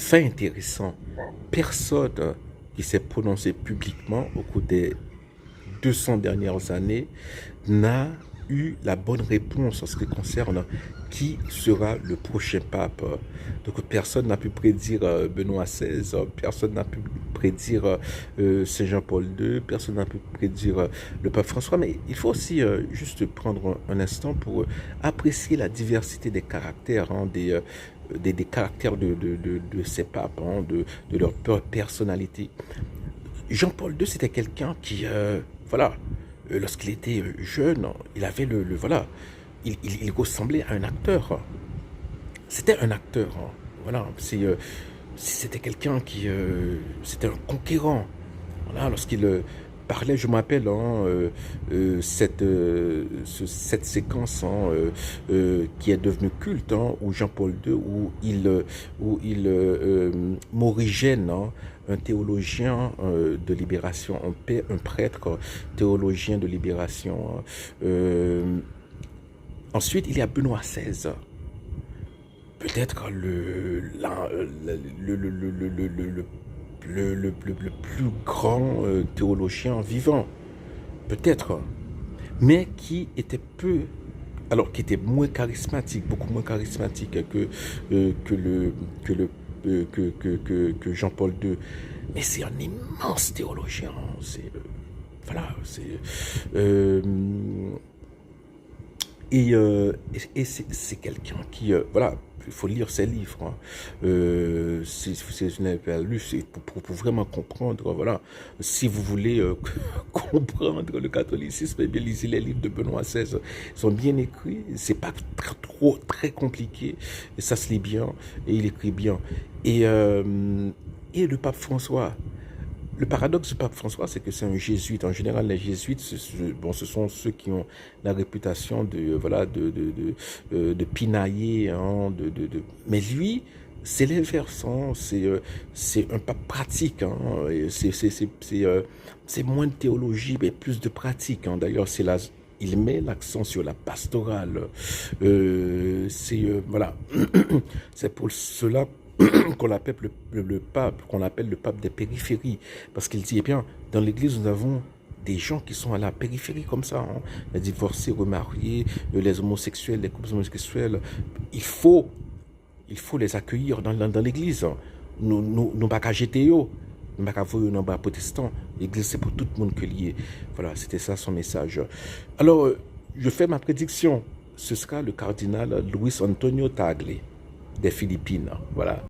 Fait intéressant, personne qui s'est prononcé publiquement au cours des 200 dernières années n'a eu la bonne réponse en ce qui concerne qui sera le prochain pape. Donc personne n'a pu prédire Benoît XVI, personne n'a pu prédire Saint Jean-Paul II, personne n'a pu prédire le pape François, mais il faut aussi juste prendre un instant pour apprécier la diversité des caractères, des caractères de ces papes, de leur personnalité. Jean-Paul II, c'était quelqu'un qui, voilà, lorsqu'il était jeune, il avait voilà, il ressemblait à un acteur. C'était un acteur, voilà. C'était quelqu'un qui, c'était un conquérant. Voilà, lorsqu'il parlait, je m'appelle cette séquence qui est devenue culte, où Jean-Paul II, où Morigène, un théologien de libération, un prêtre théologien de libération. Ensuite, il y a Benoît XVI. Peut-être le plus grand théologien vivant, peut-être, mais qui était qui était moins charismatique, beaucoup moins charismatique que Jean-Paul II. Mais c'est un immense théologien. Voilà, euh, et c'est quelqu'un qui, voilà, il faut lire ses livres. Si vous n'avez pas lu, c'est pour vraiment comprendre, voilà. Si vous voulez comprendre le catholicisme, eh bien, lisez les livres de Benoît XVI. Ils sont bien écrits, c'est pas très compliqué, et ça se lit bien, et il écrit bien. Et, euh, et le pape François, le paradoxe du pape François, c'est que c'est un jésuite. En général, les jésuites, bon, ce sont ceux qui ont la réputation voilà, de pinailler, mais lui, c'est l'inverse. C'est un pape pratique. C'est moins de théologie, mais plus de pratique. D'ailleurs, il met l'accent sur la pastorale. Voilà. C'est pour cela qu'on appelle le pape, qu'on appelle le pape des périphéries. Parce qu'il dit, eh bien, dans l'église, nous avons des gens qui sont à la périphérie comme ça, les divorcés, remariés, les homosexuels, les couples homosexuels. Il faut, il faut les accueillir dans l'église. Nous pas jeter eux. Nous pas voir dans bas protestant. L'église, c'est pour tout le monde que lié. Voilà, c'était ça son message. Alors, je fais ma prédiction. Ce sera le cardinal Luis Antonio Tagle des Philippines. Voilà.